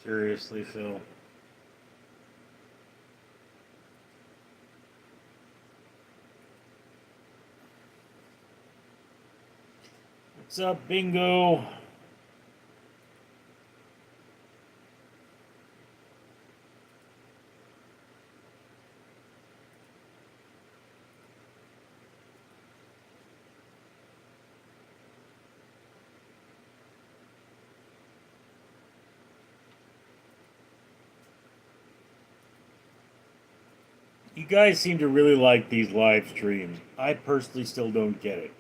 Seriously, Phil. What's up, Bingo? You guys seem to really like these live streams. I personally still don't get it.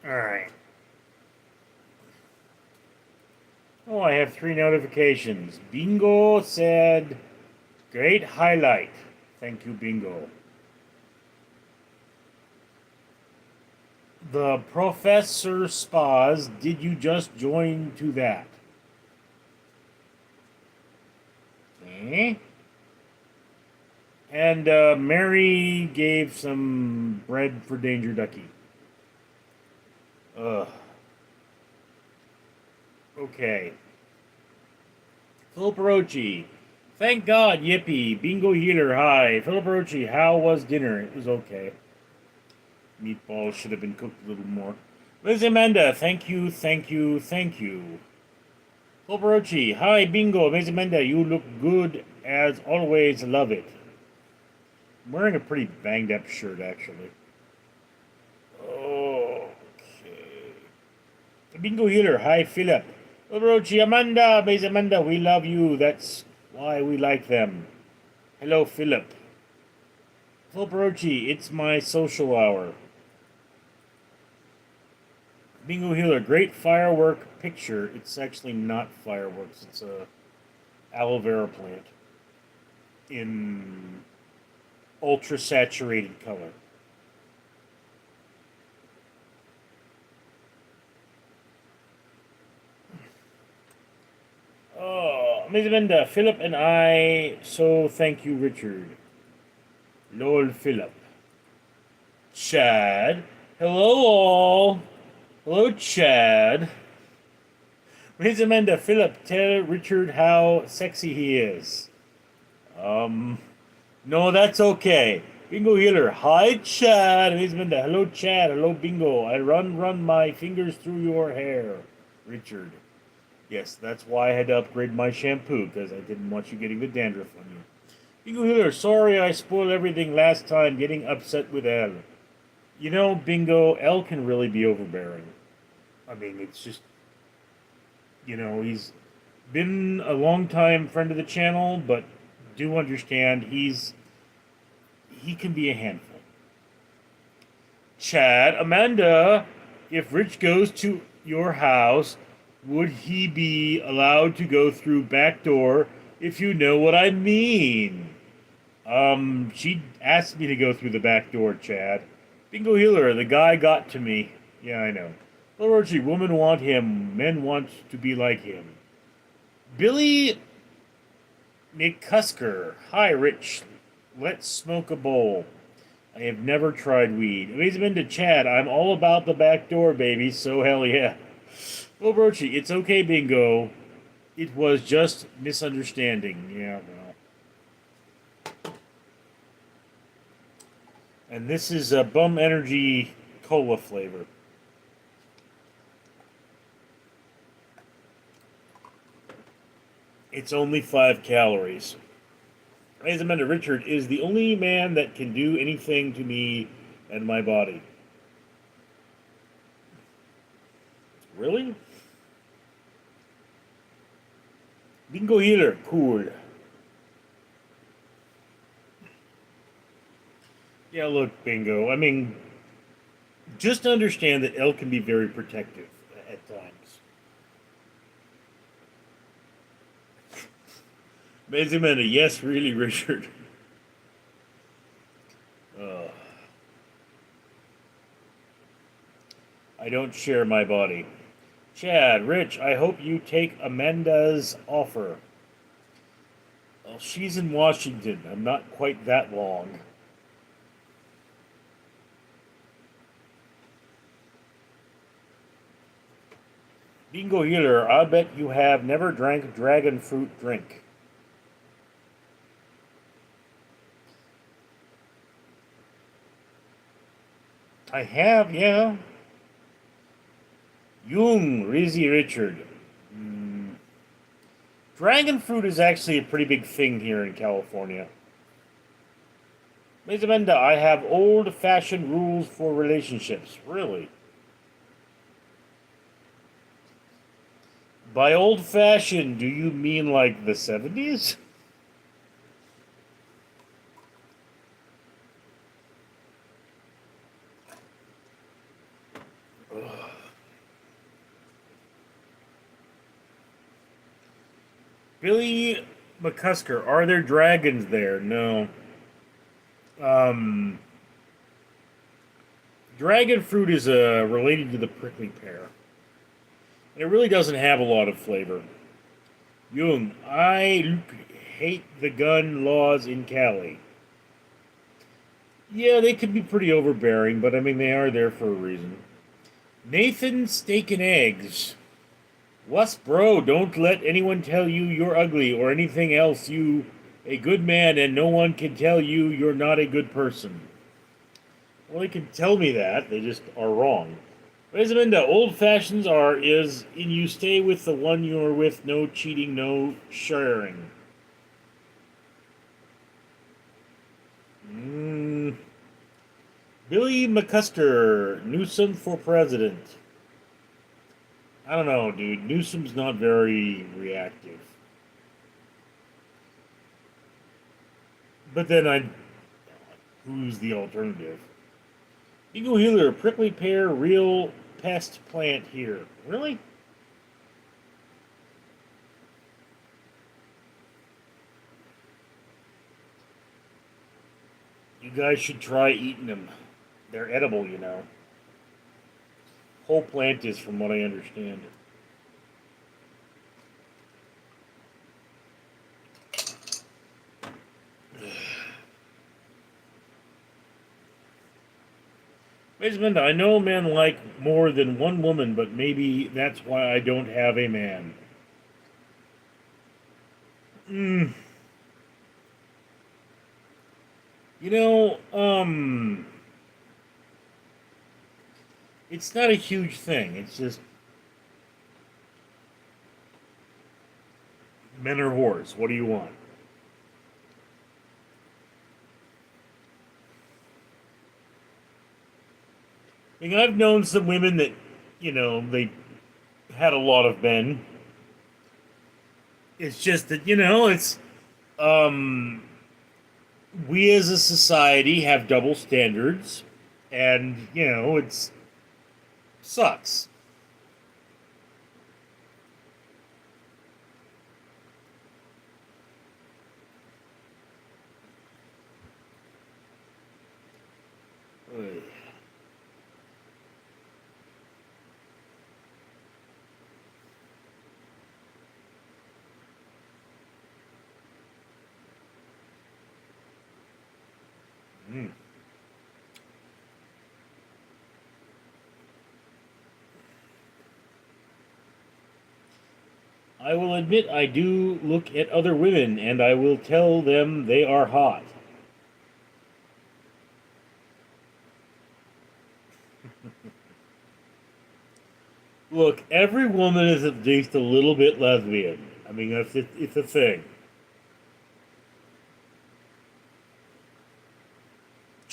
Alright. Oh, I have 3 notifications. Bingo said, great highlight. Thank you, Bingo. The Professor Spas, did you just join to that? Okay. And Mary gave some bread for Danger Ducky. Ugh. Okay. Philip Rochi. Thank God, yippee. Bingo Healer, hi. Philip Rochi, how was dinner? It was okay. Meatballs should have been cooked a little more. Liz Amanda, thank you, thank you, thank you. Philip Rochi, hi, Bingo. Liz Amanda, you look good as always. Love it. I'm wearing a pretty banged up shirt, actually. Okay. Bingo Healer, hi, Philip. Orochi, Amanda, Miss Amanda, we love you. That's why we like them. Hello, Philip. Philip Orochi, it's my social hour. Bingo Healer, great firework picture. It's actually not fireworks. It's a aloe vera plant in ultra saturated color. Oh, Miss Amanda, Philip and I. So thank you, Richard. Lol, Philip. Chad. Hello, all. Hello, Chad. Miss Amanda, Philip, tell Richard how sexy he is. No, that's okay. Bingo Healer, hi, Chad. Miss Amanda, hello, Chad. Hello, Bingo. I run my fingers through your hair. Richard. Yes, that's why I had to upgrade my shampoo, because I didn't want you getting the dandruff on you. Bingo Healer, sorry I spoiled everything last time getting upset with Elle. You know, Bingo, Elle can really be overbearing. I mean, it's just, he's been a long time friend of the channel, but do understand he can be a handful. Chad, Amanda, if Rich goes to your house, would he be allowed to go through back door, if you know what I mean? She asked me to go through the back door, Chad. Bingo Healer, the guy got to me. Yeah, I know. Orochi, women want him, men want to be like him. Billy McCusker, hi, Rich. Let's smoke a bowl. I have never tried weed. Amazement to Chad, I'm all about the back door, baby, so hell yeah. Well, Brochi, it's okay, Bingo. It was just misunderstanding. Yeah, well. And this is a Bum Energy Cola flavor. It's only 5 calories. As Amanda Richard is the only man that can do anything to me and my body. Really? Bingo healer, cool. Yeah, look, Bingo. I mean, just understand that Elle can be very protective at times. Amazing Amanda, yes, really, Richard. Uh, I don't share my body. Chad, Rich, I hope you take Amanda's offer. Well, she's in Washington. I'm not quite that long. Bingo Healer, I bet you have never drank dragon fruit drink. I have, yeah. Jung, Rizzy Richard. Mm. Dragon fruit is actually a pretty big thing here in California. Ms. Amanda, I have old fashioned rules for relationships. Really? By old fashioned, do you mean like the 70s? Billy McCusker, are there dragons there? No. Um, Dragon fruit is related to the prickly pear. And it really doesn't have a lot of flavor. Jung, I hate the gun laws in Cali. Yeah, they can be pretty overbearing, but I mean, they are there for a reason. Nathan Steak and Eggs. What's bro? Don't let anyone tell you you're ugly or anything else. You a good man, and no one can tell you you're not a good person. Well, they can tell me that. They just are wrong. Rosaminda, old fashions are is in you stay with the one you're with, no cheating, no sharing. Mm. Billy McCusker, Newsom for president. I don't know, dude. Newsom's not very reactive. But then who's the alternative? Eagle Healer, prickly pear, real pest plant here. Really? You guys should try eating them. They're edible, you know. Whole plant is, from what I understand. Basement, I know men like more than one woman, but maybe that's why I don't have a man. Mm, you know, it's not a huge thing. It's just men are whores. What do you want? I mean, I've known some women that, they had a lot of men. It's just that, um, we as a society have double standards, and, it's sucks. Ugh. Mm. I will admit I do look at other women, and I will tell them they are hot. Look, every woman is at least a little bit lesbian. I mean, it's a thing.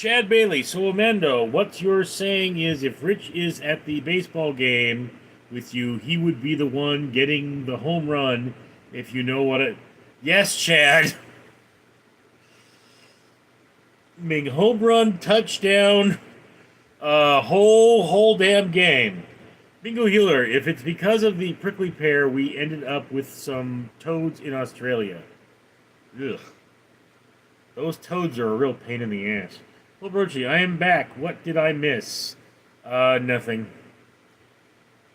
Chad Bailey. So, Amanda, what you're saying is if Rich is at the baseball game with you, he would be the one getting the home run, if you know what it. Yes, Chad. I mean, home run, touchdown, whole damn game. Bingo Healer, if it's because of the prickly pear, we ended up with some toads in Australia. Ugh. Those toads are a real pain in the ass. Well, Brochi, I am back. What did I miss? Nothing.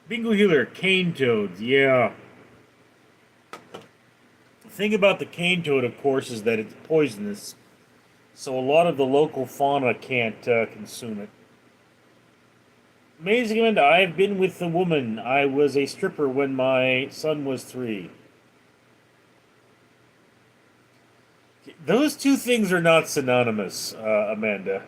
Bingo Healer, cane toads, yeah. The thing about the cane toad, of course, is that it's poisonous. So a lot of the local fauna can't consume it. Amazing Amanda, I've been with a woman. I was a stripper when my son was 3. Those two things are not synonymous, Amanda.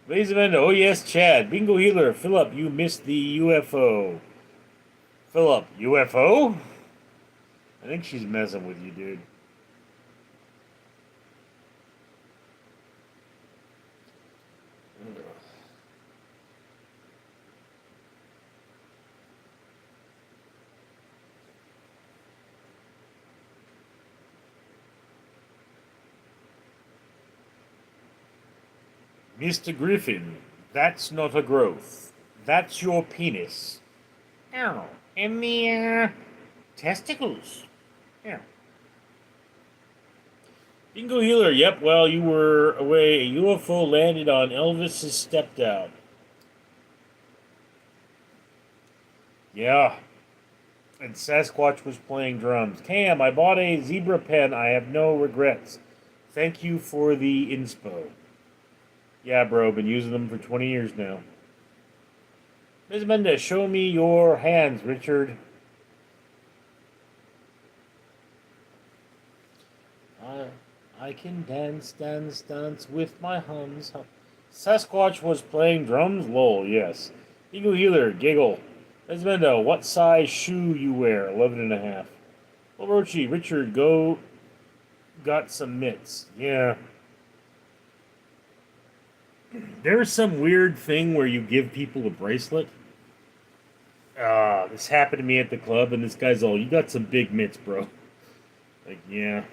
Amazing Amanda, oh yes, Chad. Bingo Healer, Philip, you missed the UFO. Philip, UFO? I think she's messing with you, dude. Mr. Griffin, that's not a growth. That's your penis. Ow. And the, testicles. Yeah. Bingo Healer, yep, while you were away, a UFO landed on Elvis's stepped out. Yeah. And Sasquatch was playing drums. Cam, I bought a zebra pen. I have no regrets. Thank you for the inspo. Yeah, bro, been using them for 20 years now. Ms. Mendez, show me your hands, Richard. I can dance with my hands. Sasquatch was playing drums? Lol, yes. Eagle Healer, giggle. Esmendo, what size shoe you wear? 11 and a half. Well, Rochi, Richard, got some mitts. Yeah. There's some weird thing where you give people a bracelet. This happened to me at the club, and this guy's all, you got some big mitts, bro. Like, yeah.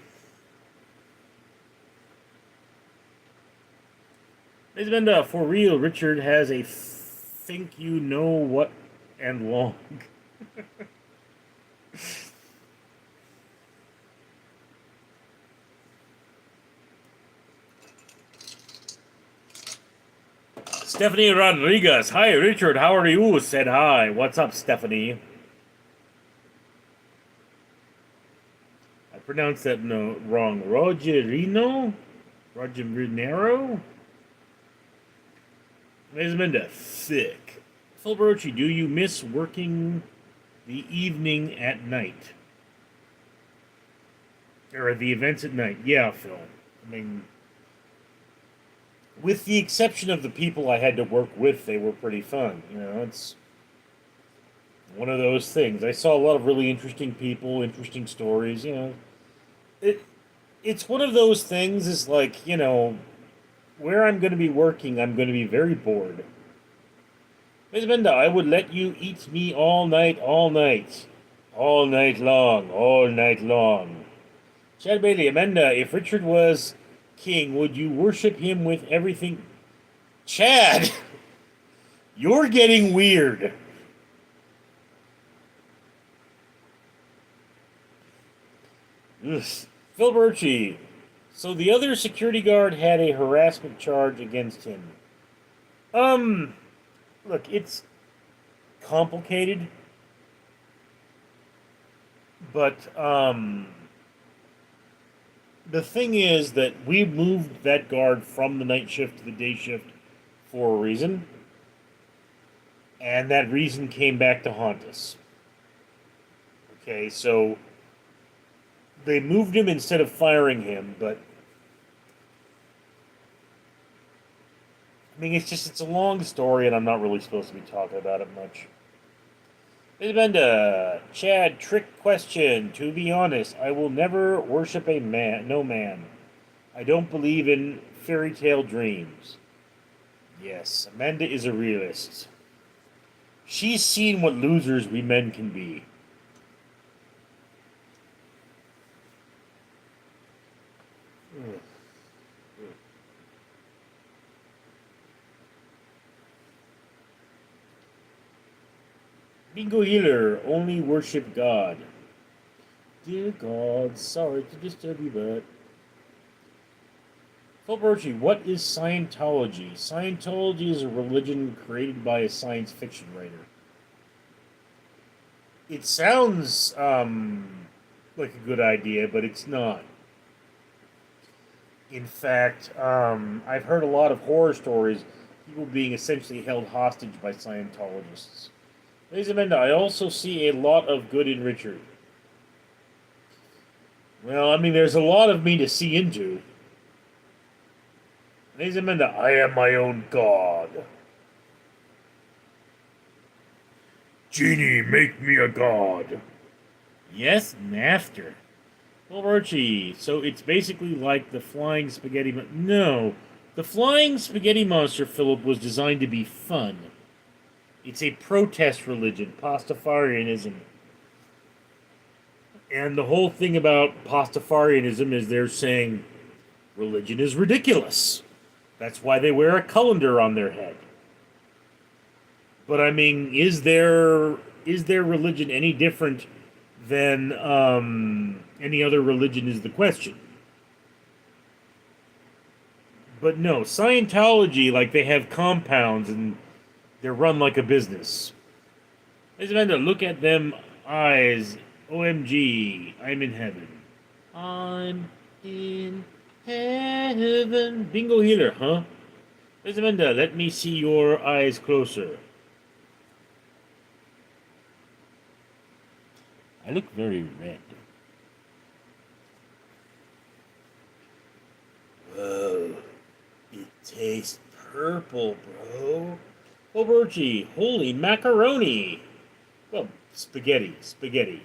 Esmenda, for real, Richard has a think you know what and long. Stephanie Rodriguez. Hi, Richard. How are you? Said hi. What's up, Stephanie? I pronounced that wrong. Rogerino? Rogerino? Esmenda, thick. Fulbrochi, do you miss working the evening at night? Or the events at night? Yeah, Phil. I mean, with the exception of the people I had to work with, they were pretty fun. You know, it's one of those things. I saw a lot of really interesting people, interesting stories. You know, it's one of those things. Is like, you know, where I'm going to be working, I'm going to be very bored. Miss Benda, I would let you eat me all night long. Chad Bailey, Amanda, if Richard was king, would you worship him with everything? Chad, you're getting weird. Ugh. Phil Birchie, so the other security guard had a harassment charge against him. Look, it's complicated, but, the thing is that we moved that guard from the night shift to the day shift for a reason, and that reason came back to haunt us. Okay, so they moved him instead of firing him, but I mean, it's a long story, and I'm not really supposed to be talking about it much. Isabenda, Chad, trick question. To be honest, I will never worship a man, no man. I don't believe in fairy tale dreams. Yes, Amanda is a realist. She's seen what losers we men can be. Bingo Healer, only worship God. Dear God, sorry to disturb you, but. Fulberchi, what is Scientology? Scientology is a religion created by a science fiction writer. It sounds like a good idea, but it's not. In fact, I've heard a lot of horror stories, people being essentially held hostage by Scientologists. Ladies and gentlemen, I also see a lot of good in Richard. Well, I mean, there's a lot of me to see into. Ladies and gentlemen, I am my own god. Genie, make me a god. Yes, master. Well, Archie, so it's basically like the flying spaghetti. No, the flying spaghetti monster, Philip, was designed to be fun. It's a protest religion, Pastafarianism. And the whole thing about Pastafarianism is they're saying religion is ridiculous. That's why they wear a colander on their head. But I mean, is their religion any different than any other religion is the question. But no, Scientology, like they have compounds and they're run like a business. Amanda, look at them eyes. OMG, I'm in heaven. I'm in heaven. Bingo healer, huh? Amanda, let me see your eyes closer. I look very red. Whoa. It tastes purple, bro. Obergi, holy macaroni. Well, spaghetti.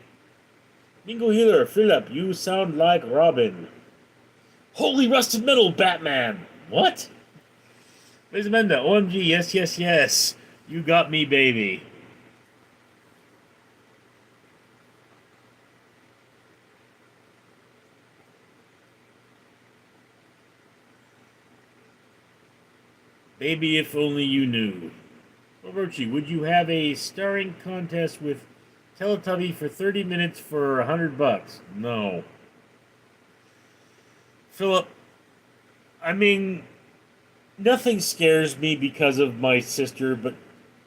Bingo Healer, Philip, you sound like Robin. Holy rusted metal, Batman. What? Miss Amanda, OMG, yes. You got me, baby. Baby, if only you knew. Roberti, would you have a starring contest with Teletubby for 30 minutes for $100? No. Philip, I mean, nothing scares me because of my sister, but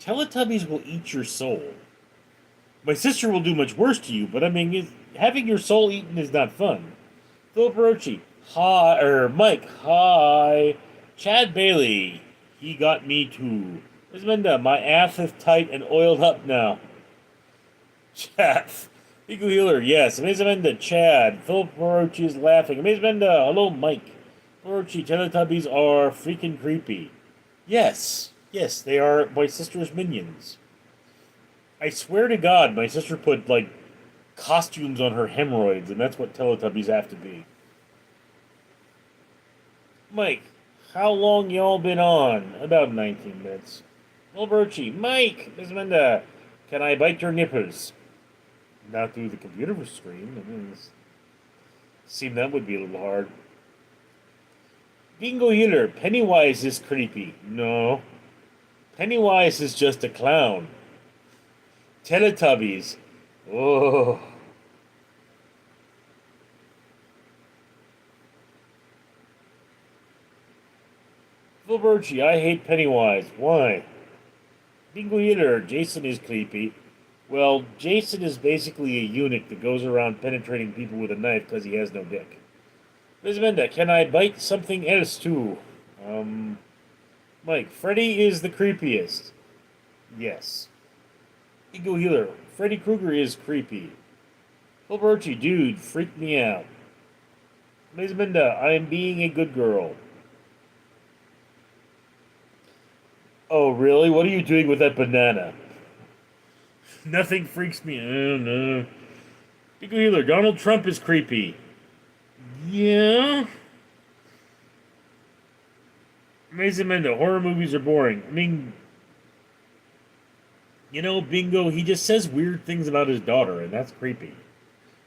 Teletubbies will eat your soul. My sister will do much worse to you, but I mean, having your soul eaten is not fun. Philip Rochi, hi, Mike, hi. Chad Bailey, he got me too. Ismenda, my ass is tight and oiled up now. Chad, Eagle Healer, yes. Amazemenda, Chad. Philip Morochi is laughing. Amazemenda, hello, Mike. Morochi, Teletubbies are freaking creepy. Yes, they are my sister's minions. I swear to God, my sister put, like, costumes on her hemorrhoids, and that's what Teletubbies have to be. Mike, how long y'all been on? About 19 minutes. Wilburchi, Mike, Ismenda, can I bite your nipples? Not through the computer screen. I mean, seemed that would be a little hard. Bingo Healer, Pennywise is creepy. No. Pennywise is just a clown. Teletubbies. Oh. Wilburchi, I hate Pennywise. Why? Bingo Healer, Jason is creepy. Well, Jason is basically a eunuch that goes around penetrating people with a knife because he has no dick. Ms. Menda, can I bite something else too? Mike, Freddy is the creepiest. Yes. Ego Healer, Freddy Krueger is creepy. Fulberchi, dude, freak me out. Ms. Menda, I am being a good girl. Oh, really? What are you doing with that banana? Nothing freaks me. Oh no. Bingo Healer. Donald Trump is creepy. Yeah. Amazing Mendo. Horror movies are boring. I mean, Bingo, he just says weird things about his daughter, and that's creepy.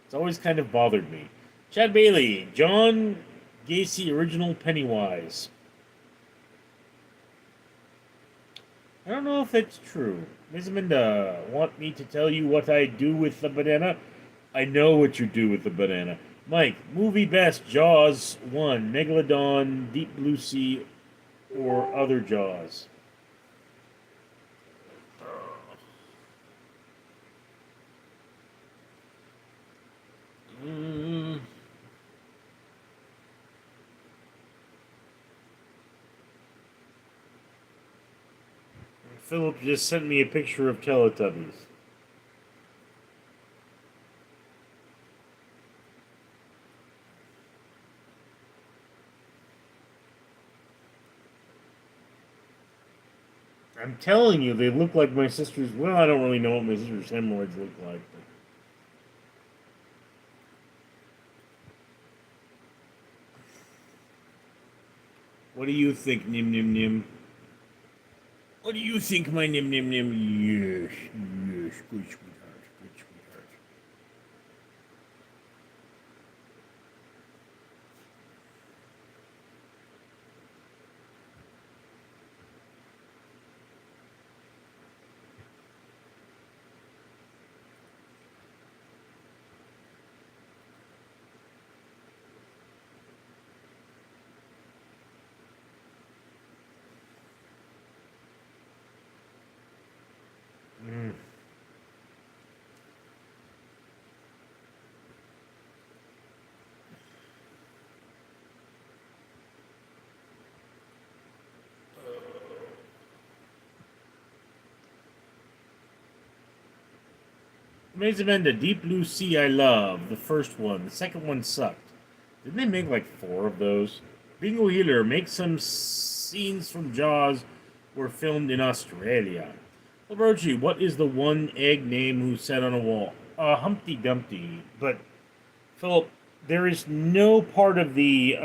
It's always kind of bothered me. Chad Bailey, John Gacy, original Pennywise. I don't know if it's true. Ms. Minda, want me to tell you what I do with the banana? I know what you do with the banana. Mike, movie best, Jaws 1, Megalodon, Deep Blue Sea, or other Jaws? Mm. Philip just sent me a picture of Teletubbies. I'm telling you, they look like my sister's. Well, I don't really know what my sister's hemorrhoids look like. But what do you think, Nim Nim Nim? What do you think, my Nim Nim Nim? Yes, yes, good sweetheart, good sweetheart. Mm. Amanda, Deep Blue Sea, I love. The first one. The second one sucked. Didn't they make like 4 of those? Bingo Healer, make some scenes from Jaws were filmed in Australia. Labrochi, what is the one egg name who sat on a wall? Humpty Dumpty. But, Philip, there is no part of the,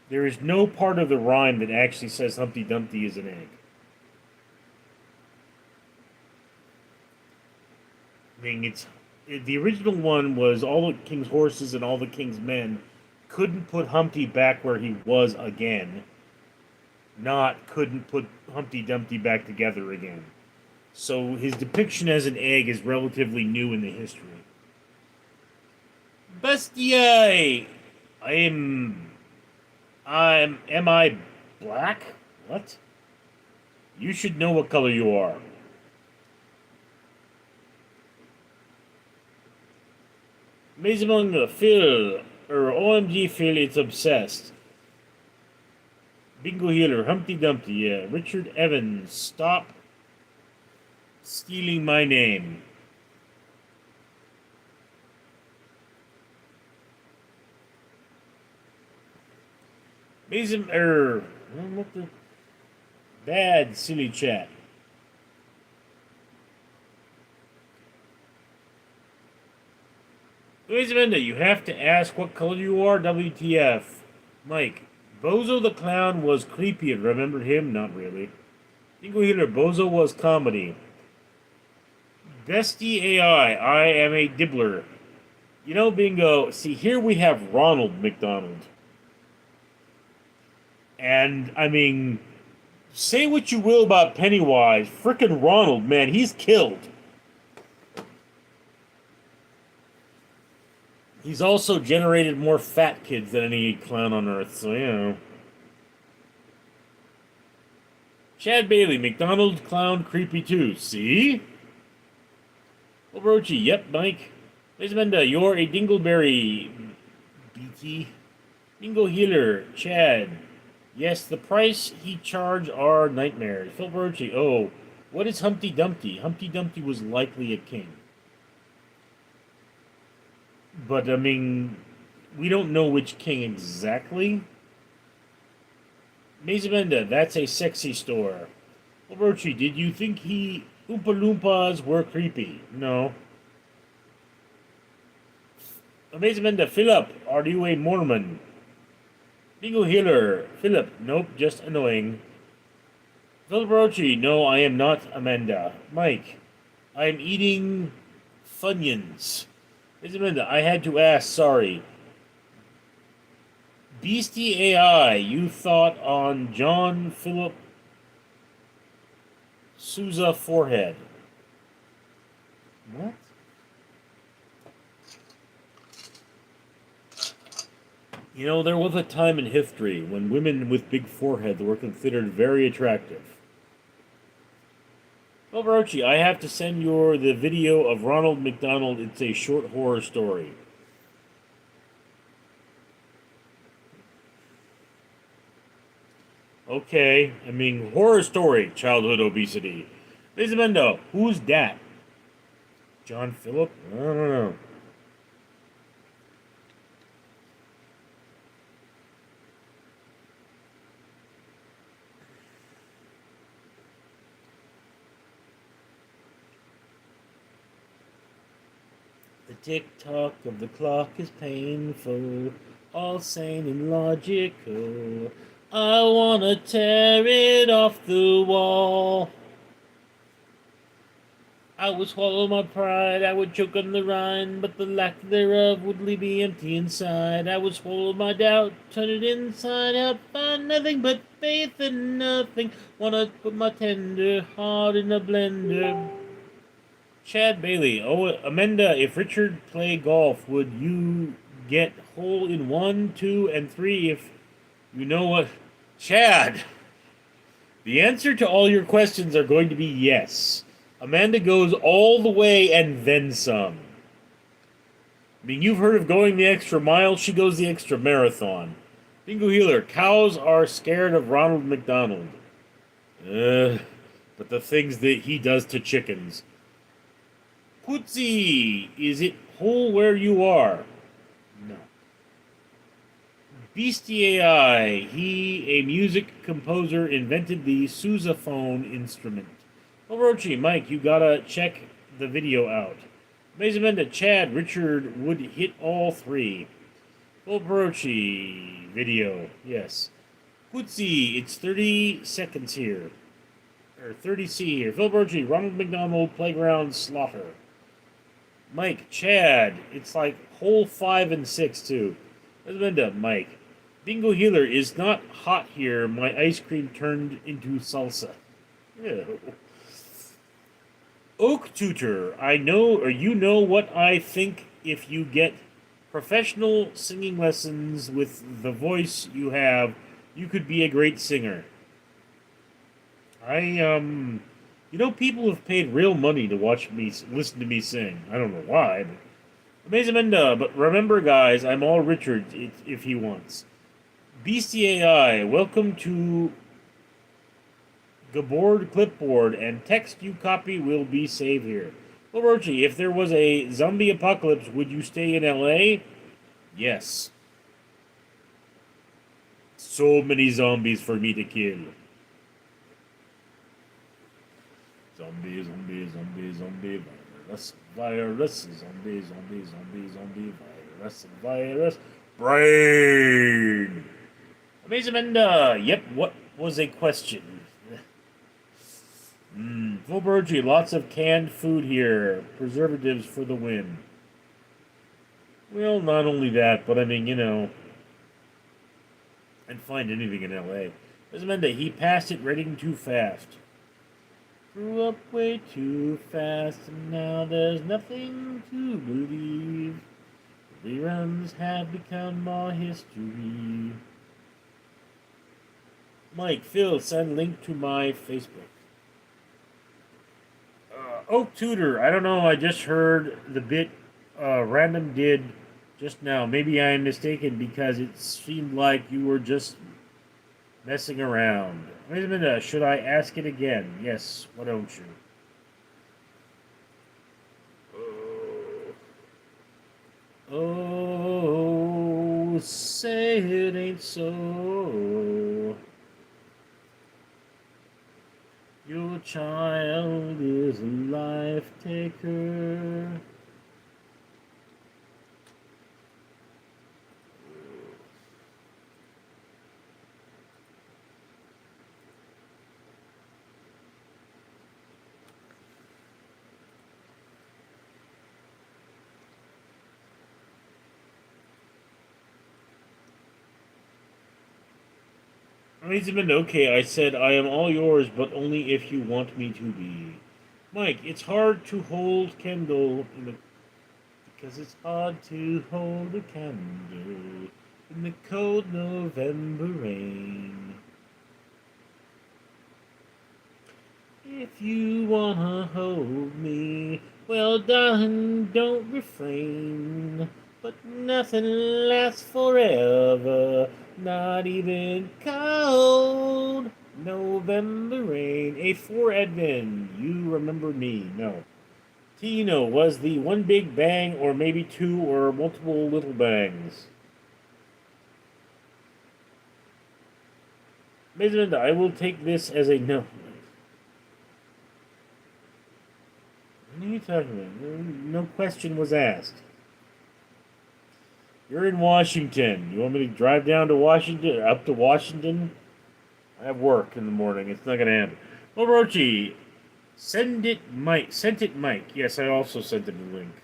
there is no part of the rhyme that actually says Humpty Dumpty is an egg. I mean, the original one was all the king's horses and all the king's men couldn't put Humpty back where he was again. Not couldn't put Humpty Dumpty back together again. So his depiction as an egg is relatively new in the history. Bestie, am I black? What? You should know what color you are. Amazing Phil, or OMG Phil, it's obsessed. Bingo Healer, Humpty Dumpty, yeah. Richard Evans, stop stealing my name. Amazing, what the bad silly chat. Louise Amanda, you have to ask what color you are, WTF. Mike, Bozo the Clown was creepy. Remember him? Not really. Bingo Healer, Bozo was comedy. Bestie AI, I am a dibbler. Bingo, see, here we have Ronald McDonald. And, I mean, say what you will about Pennywise, frickin' Ronald, man, he's killed. He's also generated more fat kids than any clown on Earth, so. Chad Bailey, McDonald clown creepy too. See? Obrochi, yep, Mike. Menda, you're a dingleberry. BT. Bingo Healer, Chad. Yes, the price he charged are nightmares. Phil Brochi, oh, what is Humpty Dumpty? Humpty Dumpty was likely a king. But, I mean, we don't know which king exactly. Mazamenda, that's a sexy store. Well, Rochi, did you think he Oompa Loompas were creepy. No. Amazement Philip, are you a Mormon? Bingo Healer, Philip, nope, just annoying. Philip Rochi, no, I am not Amanda. Mike, I am eating Funyuns. Amanda, I had to ask, sorry. Beastie AI, you thought on John Philip Sousa forehead. What? You know, there was a time in history when women with big foreheads were considered very attractive. Well, Rochi, I have to send you the video of Ronald McDonald. It's a short horror story. Okay, I mean, horror story, childhood obesity. Lisa Mendo, who's that? John Phillip? I don't know. The tick-tock of the clock is painful, all sane and logical. I wanna tear it off the wall. I would swallow my pride, I would choke on the rind, but the lack thereof would leave me empty inside. I would swallow my doubt, turn it inside out, find nothing but faith in nothing. Wanna put my tender heart in a blender. Chad Bailey, oh Amanda, if Richard play golf, would you get hole in 1, 2, and 3 if you know what? Chad, the answer to all your questions are going to be yes. Amanda goes all the way and then some. I mean, you've heard of going the extra mile. She goes the extra marathon. Bingo Healer, cows are scared of Ronald McDonald. But the things that he does to chickens. Pootsie, is it whole where you are? No. Beastie AI, he, a music composer, invented the sousaphone instrument. Orochi, Mike, you gotta check the video out. Mazamenda, Chad, Richard would hit all 3. Orochi, video, yes. Pootsie, it's 30 seconds here. Or 30C here. Phil Burchi, Ronald McDonald, Playground Slaughter. Mike, Chad, it's like hole 5 and 6 too. Linda, Mike. Bingo Healer is not hot here. My ice cream turned into salsa. Ew. Oak Tutor, I know, or you know what I think if you get professional singing lessons with the voice you have, you could be a great singer. You know, people have paid real money to watch me, listen to me sing. I don't know why, but Amazing but remember, guys, I'm all Richard if he wants. Beastie AI, welcome to Gabord Clipboard, and text you copy will be saved here. Well, Rochi, if there was a zombie apocalypse, would you stay in LA? Yes. So many zombies for me to kill. Zombie, zombie, zombie, zombie, virus, virus, zombie, zombie, zombie, zombie, virus, virus, brain. Amazing Amanda, yep, what was a question? Full Burgee, lots of canned food here. Preservatives for the win. Well, not only that, but I mean, you know, I'd find anything in LA. Amanda, he passed it reading too fast. Grew up way too fast, and now there's nothing to believe. Reruns have become our history. Mike, Phil, send link to my Facebook. Oak Tutor, I don't know, I just heard the bit Random did just now. Maybe I am mistaken because it seemed like you were just messing around. Wait a minute, should I ask it again? Yes, why don't you? Oh, say it ain't so. Your child is a life taker. Elizabeth, okay, I said I am all yours, but only if you want me to be. Mike, it's hard to hold candle in the because it's hard to hold a candle in the cold November rain. If you wanna hold me, well, darling, don't refrain. But nothing lasts forever, not even cold November rain. A4 Edmund, you remember me? No. Tino, was the one big bang, or maybe two or multiple little bangs? Desmond, I will take this as a no. What are you talking about? No question was asked. You're in Washington. You want me to drive down to Washington, up to Washington? I have work in the morning. It's not going to happen. Orochi, send it, Mike. Sent it, Mike. Yes, I also sent him a link.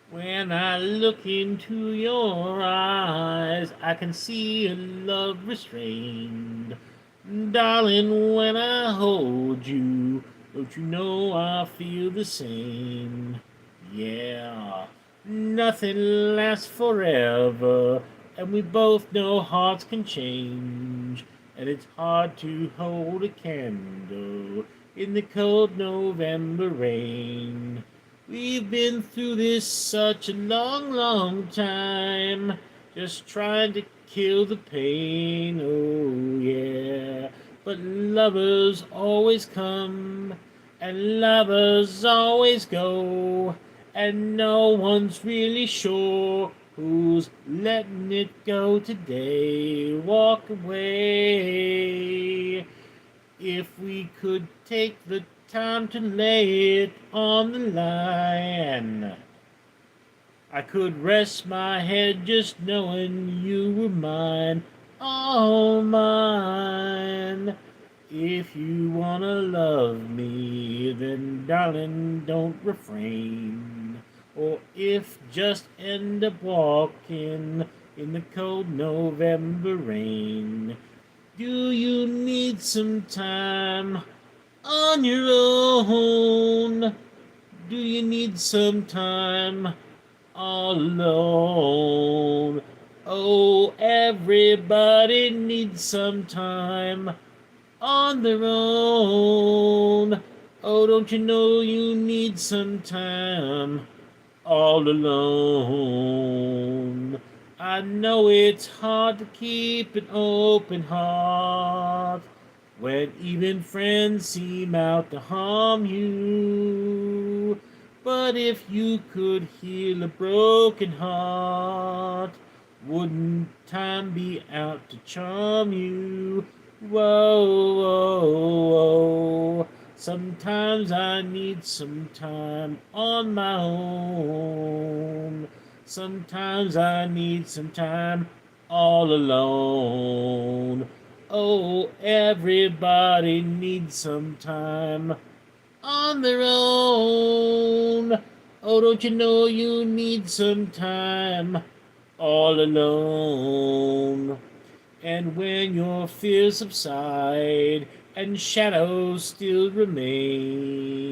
When I look into your eyes, I can see a love restrained. Darling, when I hold you, don't you know I feel the same? Yeah, nothing lasts forever, and we both know hearts can change, and it's hard to hold a candle in the cold November rain. We've been through this such a long, long time, just trying to kill the pain, oh yeah. But lovers always come, and lovers always go, and no one's really sure who's letting it go today. Walk away. If we could take the time to lay it on the line, I could rest my head just knowing you were mine, all mine. If you wanna love me, then darling, don't refrain. Or if just end up walking in the cold November rain. Do you need some time on your own? Do you need some time all alone? Oh, everybody needs some time on their own. Oh, don't you know you need some time all alone? I know it's hard to keep an open heart when even friends seem out to harm you. But if you could heal a broken heart, wouldn't time be out to charm you? Whoa, whoa, whoa. Sometimes I need some time on my own. Sometimes I need some time all alone. Oh, everybody needs some time on their own. Oh, don't you know you need some time all alone? And when your fears subside and shadows still remain,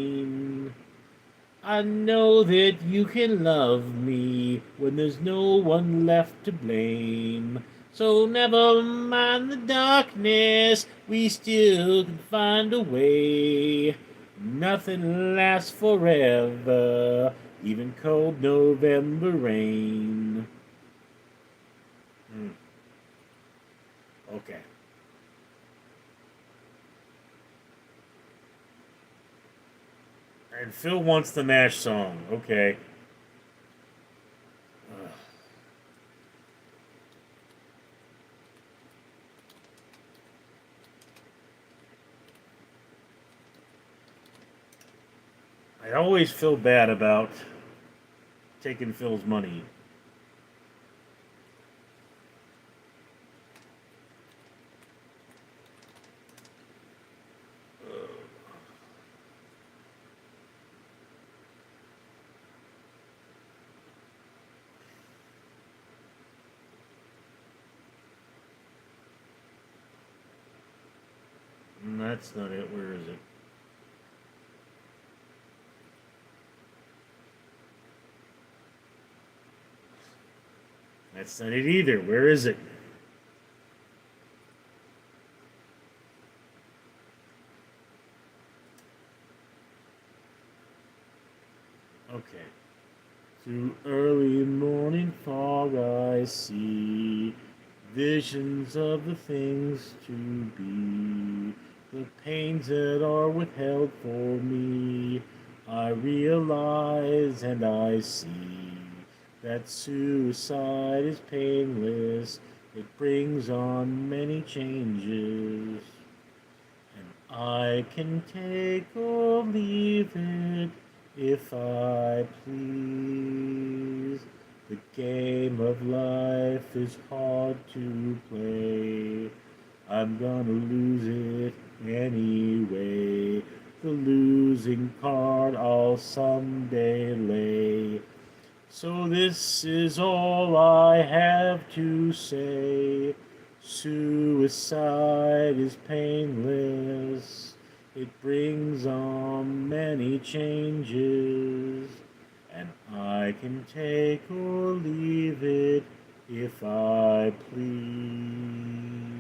I know that you can love me when there's no one left to blame. So never mind the darkness, we still can find a way. Nothing lasts forever, even cold November rain. Okay. And Phil wants the MASH song. Okay. Ugh. I always feel bad about taking Phil's money. That's not it. Where is it? That's not it either. Where is it? Okay. Through early morning fog I see visions of the things to be, the pains that are withheld for me. I realize and I see that suicide is painless. It brings on many changes, and I can take or leave it if I please. The game of life is hard to play. I'm gonna lose it anyway. The losing card I'll someday lay. So this is all I have to say. Suicide is painless. It brings on many changes, and I can take or leave it if I please.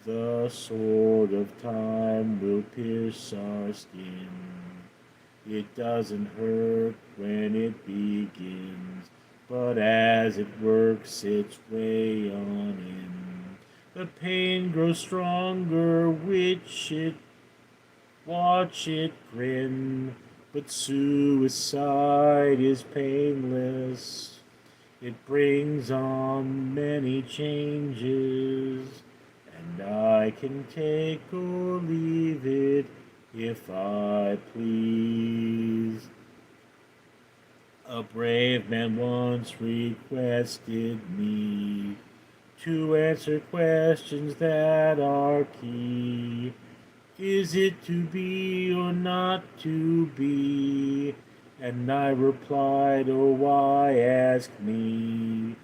The sword of time will pierce our skin. It doesn't hurt when it begins, but as it works its way on in, the pain grows stronger, watch it grin. But suicide is painless. It brings on many changes, and I can take or leave it if I please. A brave man once requested me to answer questions that are key. Is it to be or not to be? And I replied, oh, why ask me?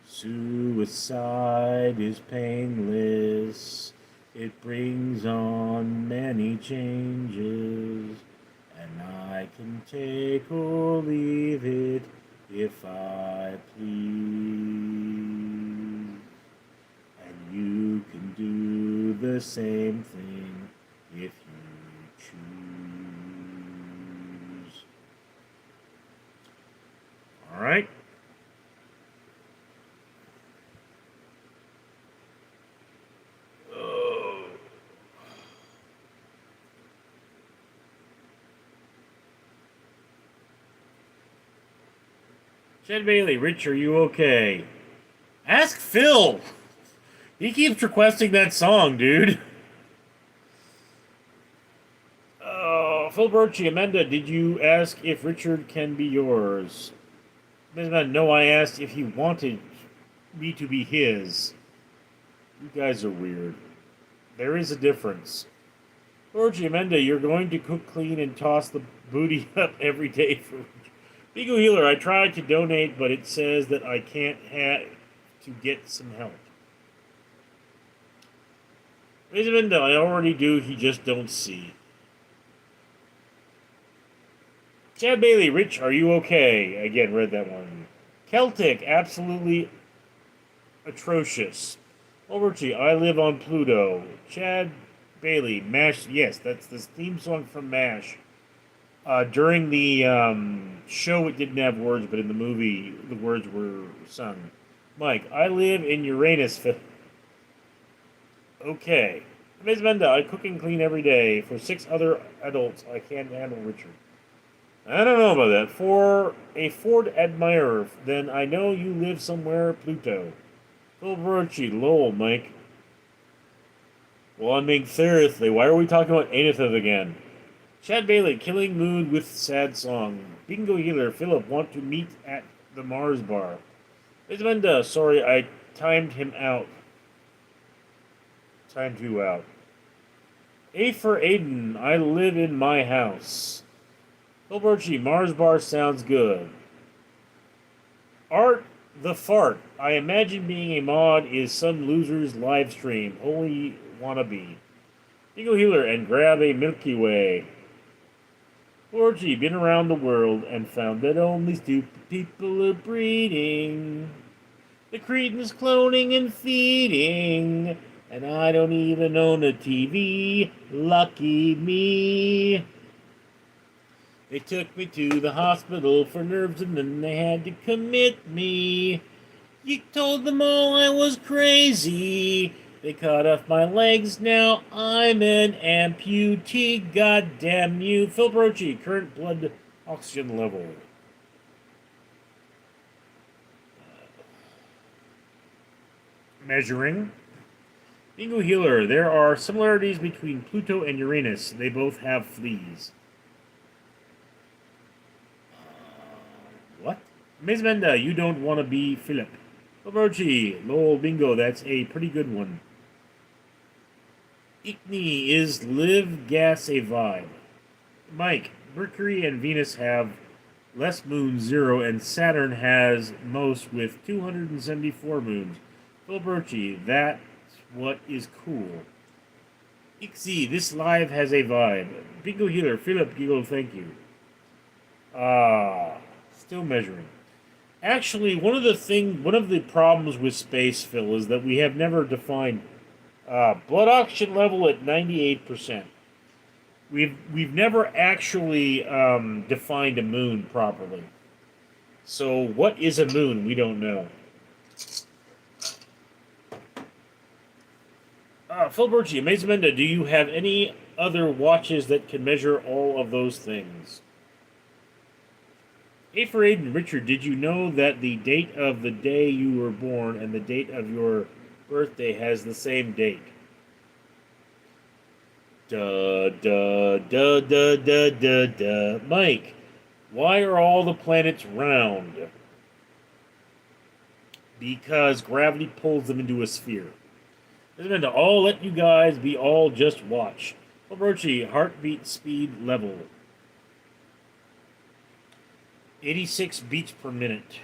Suicide is painless. It brings on many changes, and I can take or leave it if I please. And you can do the same thing if you choose. All right. Chad Bailey, Rich, are you okay? Ask Phil. He keeps requesting that song, dude. Phil Birchie, Amanda, did you ask if Richard can be yours? No, I asked if he wanted me to be his. You guys are weird. There is a difference. Birchie, Amanda, you're going to cook clean and toss the booty up every day for Beagle Healer. I tried to donate, but it says that I can't have to get some help. Amanda, I already do, he just don't see. Chad Bailey, Rich, are you okay? Again, read that one. Celtic, absolutely atrocious. Overchi, I live on Pluto. Chad Bailey, MASH, yes, that's the theme song from MASH. During the show, it didn't have words, but in the movie, the words were sung. Mike, I live in Uranus. Okay. Ms. Menda, I cook and clean every day. For 6 other adults, I can't handle Richard. I don't know about that. For a Ford admirer, then I know you live somewhere, Pluto. Phil Brochi, lol, Mike. Well, I'm being seriously. Why are we talking about anuses again? Chad Bailey, killing mood with sad song. Bingo healer, Philip, want to meet at the Mars bar. Ismenda, sorry, I timed him out. Timed you out. A for Aiden, I live in my house. Phil Brochi, Mars bar sounds good. Art the Fart, I imagine being a mod is some loser's live stream. Holy wannabe. Bingo healer and grab a Milky Way. Orgy, been around the world and found that only stupid people are breeding. The Cretans cloning and feeding. And I don't even own a TV. Lucky me. They took me to the hospital for nerves and then they had to commit me. You told them all I was crazy. They cut off my legs, now I'm an amputee. God damn you. Phil Brochi, current blood oxygen level. Measuring. Bingo Healer, there are similarities between Pluto and Uranus. They both have fleas. What? Ms. Menda, you don't want to be Philip. Phil Brochi, lol, bingo, that's a pretty good one. Ickney, is live gas a vibe? Mike, Mercury and Venus have less moons, 0, and Saturn has most with 274 moons. Phil Brochi, that's what is cool. Ixie, this live has a vibe. Bingo Healer, Philip Giggle, thank you. Still measuring. Actually, one of the problems with space, Phil, is that we have never defined blood oxygen level at 98%. We've never actually defined a moon properly. So what is a moon? We don't know. Phil Burchi, Amazemenda, do you have any other watches that can measure all of those things? A for Aiden, Richard, did you know that the date of the day you were born and the date of your birthday has the same date? Duh, duh, duh, duh, duh, duh, duh. Mike, why are all the planets round? Because gravity pulls them into a sphere. I'll let you guys be all just watch. Obrochi, heartbeat speed level. 86 beats per minute.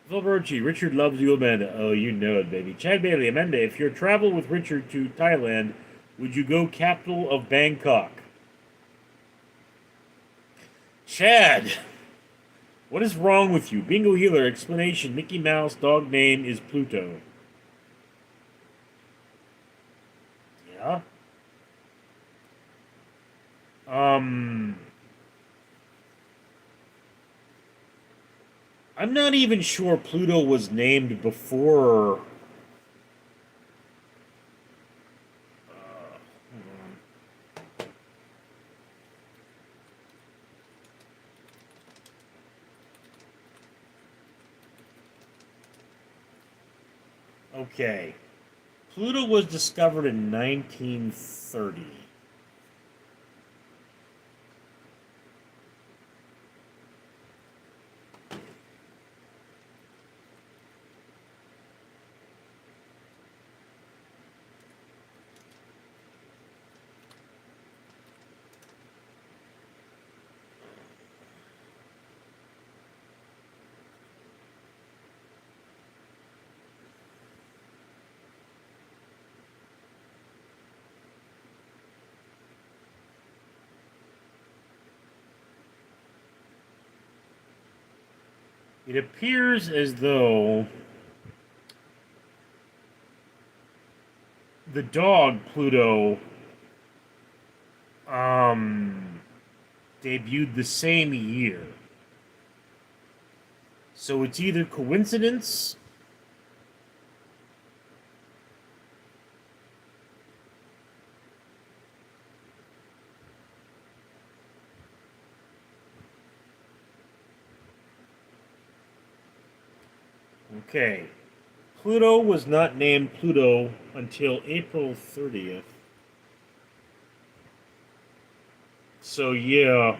Vilberchi, Richard loves you, Amanda. Oh, you know it, baby. Chad Bailey, Amanda, if you travel with Richard to Thailand, would you go capital of Bangkok? Chad, what is wrong with you? Bingo Healer, explanation, Mickey Mouse, dog name is Pluto. Yeah? I'm not even sure Pluto was named before. Okay. Pluto was discovered in 1930. It appears as though the dog Pluto debuted the same year. So it's either coincidence Okay. Pluto was not named Pluto until April 30th. So, yeah,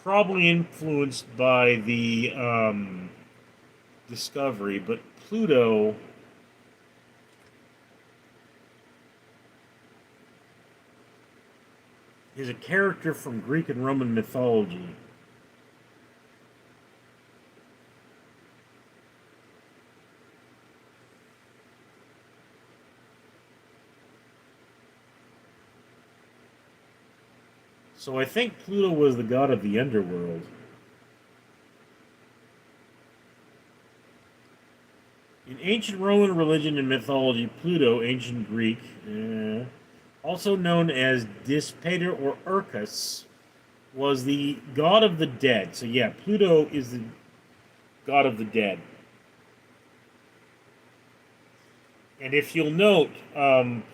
probably influenced by the discovery, but Pluto is a character from Greek and Roman mythology. So I think Pluto was the god of the underworld. In ancient Roman religion and mythology, Pluto, ancient Greek, also known as Dispater or Urcus, was the god of the dead. So yeah, Pluto is the god of the dead. And if you'll note,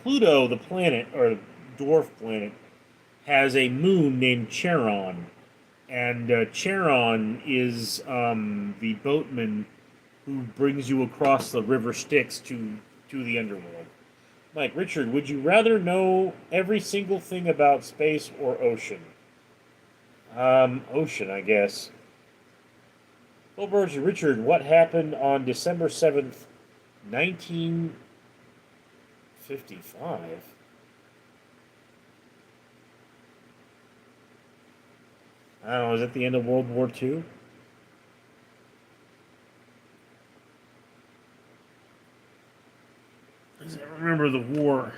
Pluto, the planet, or dwarf planet, has a moon named Charon. And Charon is the boatman who brings you across the river Styx to the underworld. Mike, Richard, would you rather know every single thing about space or ocean? Ocean, I guess. Well, Richard, what happened on December 7th, 1955? I don't know, is it the end of World War II? I remember the war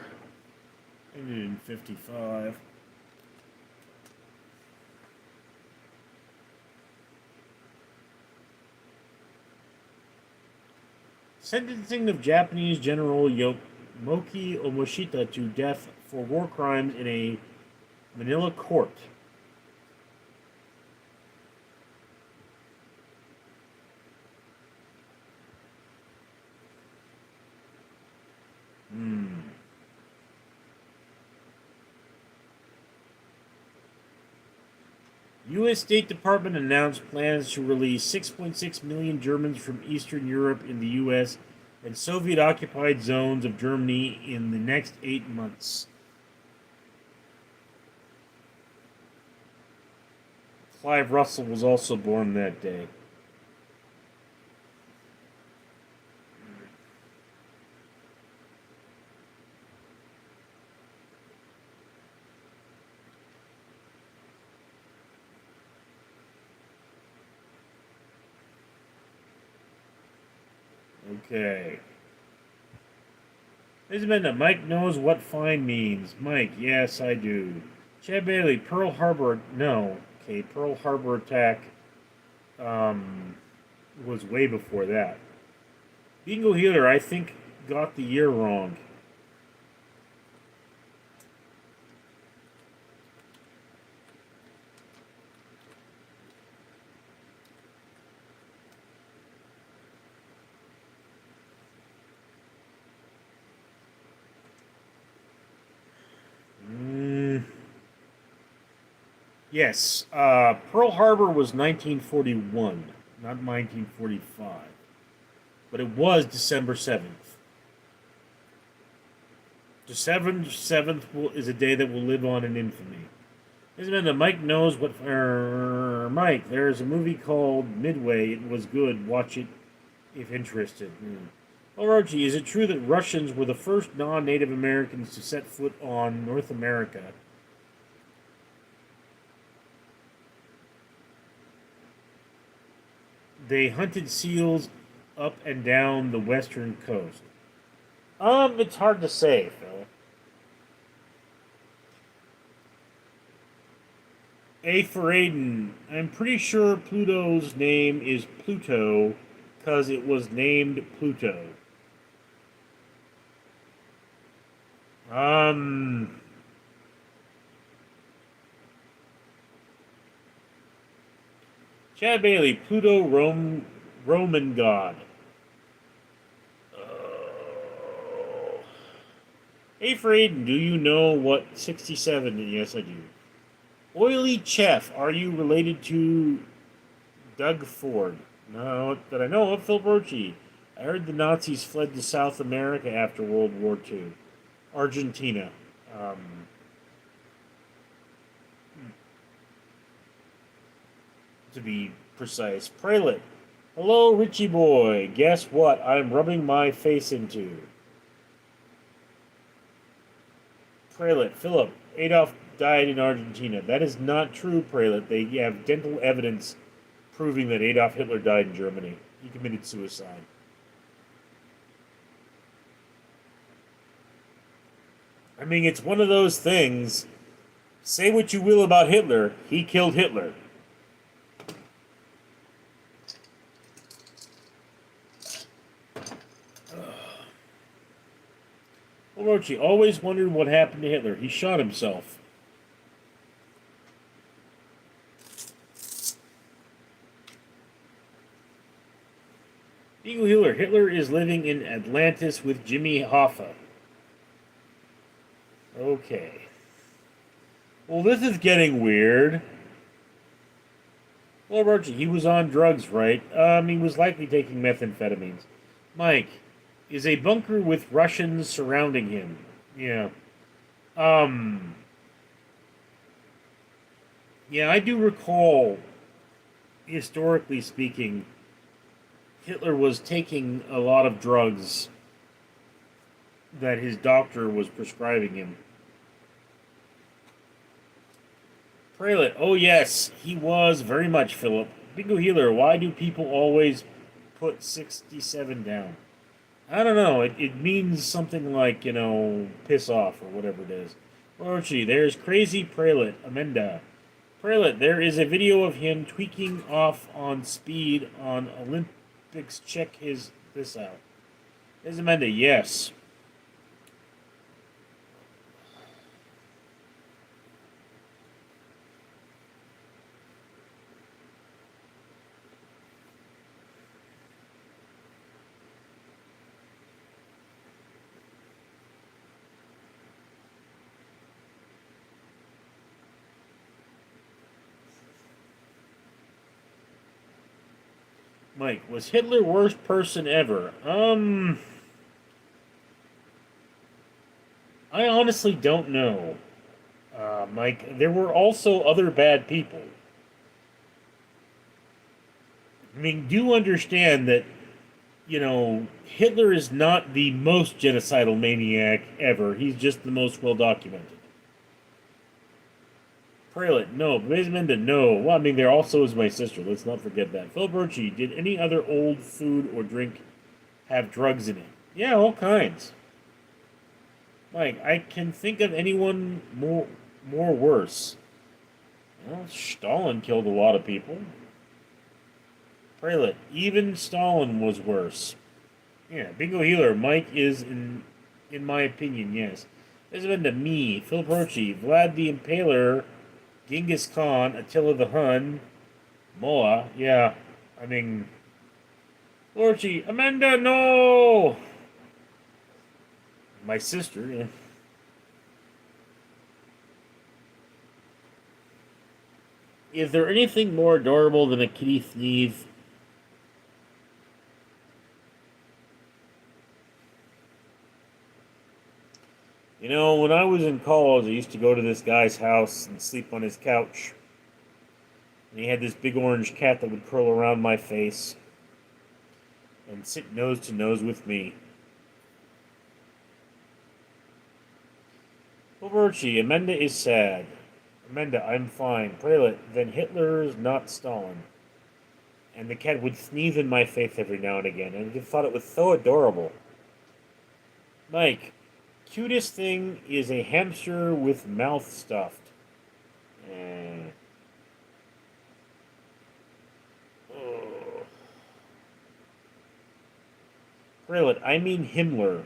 ended in 55. Sentencing of Japanese General Yomoki Omoshita to death for war crimes in a Manila court. U.S. State Department announced plans to release 6.6 million Germans from Eastern Europe in the U.S. and Soviet-occupied zones of Germany in the next 8 months. Clive Russell was also born that day. Okay. Ladies and gentlemen, Mike knows what fine means. Mike, yes, I do. Chad Bailey, Pearl Harbor, no. Okay, Pearl Harbor attack was way before that. Bingo Healer, I think, got the year wrong. Yes, Pearl Harbor was 1941, not 1945. But it was December 7th. December 7th is a day that will live on in infamy. Isn't it? Mike knows what. Mike, there's a movie called Midway. It was good. Watch it if interested. Oh, Archie, is it true that Russians were the first non Native Americans to set foot on North America? They hunted seals up and down the western coast. It's hard to say, Phil. A for Aiden. I'm pretty sure Pluto's name is Pluto because it was named Pluto. Chad Bailey, Pluto, Roman god. Hey, for Aiden, do you know what 67 is? Yes, I do. Oily Chef, are you related to Doug Ford? No, that I know of, Phil Brochi. I heard the Nazis fled to South America after World War II. Argentina. Um, to be precise. Prelit. Hello, Richie boy. Guess what I'm rubbing my face into? Prelit. Philip. Adolf died in Argentina. That is not true, Prelit. They have dental evidence proving that Adolf Hitler died in Germany. He committed suicide. I mean, it's one of those things. Say what you will about Hitler, he killed Hitler. Orochi always wondered what happened to Hitler. He shot himself. Eagle Healer. Hitler is living in Atlantis with Jimmy Hoffa. Okay. Well, this is getting weird. Well, Orochi, he was on drugs, right? He was likely taking methamphetamines. Mike, is a bunker with Russians surrounding him. Yeah. Um, yeah, I do recall, historically speaking, Hitler was taking a lot of drugs that his doctor was prescribing him. Prelit, oh yes, he was very much, Philip. Bingo Healer, why do people always put 67 down? I don't know. It means something like, piss off or whatever it is. Orchie, there's crazy Prelit. Amenda. Prelit, there is a video of him tweaking off on speed on Olympics. Check this out. There's Amenda, yes. Mike, was Hitler worst person ever? I honestly don't know. Mike, there were also other bad people. I mean, do understand that, Hitler is not the most genocidal maniac ever. He's just the most well documented. Prelit, no. Basemenda, no. Well, I mean, there also is my sister. Let's not forget that. Phil Birchie, did any other old food or drink have drugs in it? Yeah, all kinds. Like, I can think of anyone more worse. Well, Stalin killed a lot of people. Prelit, even Stalin was worse. Yeah, Bingo Healer, Mike is in my opinion, yes. There's been to me, Phil Birchie, Vlad the Impaler, Genghis Khan, Attila the Hun, Moa, yeah. I mean, Lorchi, Amanda, no! My sister, yeah. Is there anything more adorable than a kitty sneeze? When I was in college, I used to go to this guy's house and sleep on his couch. And he had this big orange cat that would curl around my face and sit nose to nose with me. Overchi, Amanda is sad. Amanda, I'm fine. Prelit, then Hitler's not Stalin. And the cat would sneeze in my face every now and again, and I just thought it was so adorable. Mike, cutest thing is a hamster with mouth stuffed. Eh. Oh. Prelit, I mean Himmler.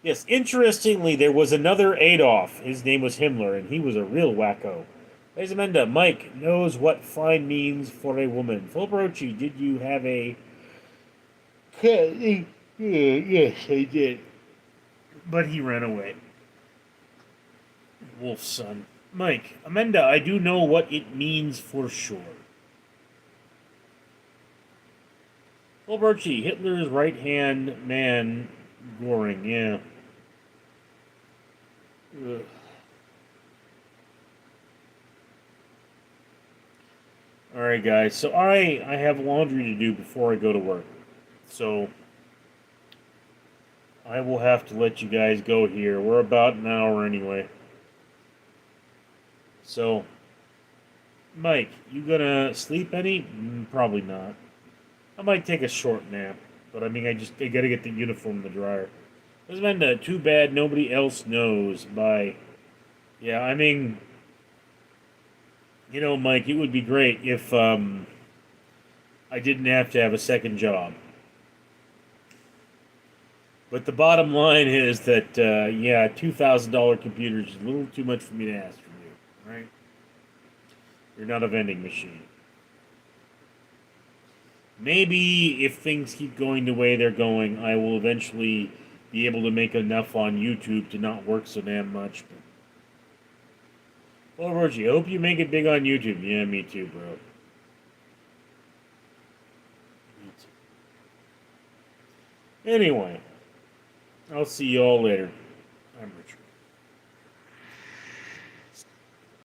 Yes, interestingly, there was another Adolf. His name was Himmler, and he was a real wacko. Ladies Amanda, Mike knows what fine means for a woman. Fulbrochi, did you have a... Yes, I did. But he ran away. Wolf's son. Mike, Amanda, I do know what it means for sure. Well, Birchie, Hitler's right-hand man, Goring, yeah. Ugh. All right, guys. So I have laundry to do before I go to work. So I will have to let you guys go here. We're about an hour anyway. So, Mike, you gonna sleep any? Probably not. I might take a short nap, but I mean, I gotta get the uniform in the dryer. This has been too bad nobody else knows. By yeah, I mean, Mike, it would be great if I didn't have to have a second job. But the bottom line is that yeah, $2,000 computer is a little too much for me to ask from you. Right? You're not a vending machine. Maybe if things keep going the way they're going, I will eventually be able to make enough on YouTube to not work so damn much. Well, Rogie, I hope you make it big on YouTube. Yeah, me too, bro. Me too. Anyway, I'll see you all later. I'm Richard.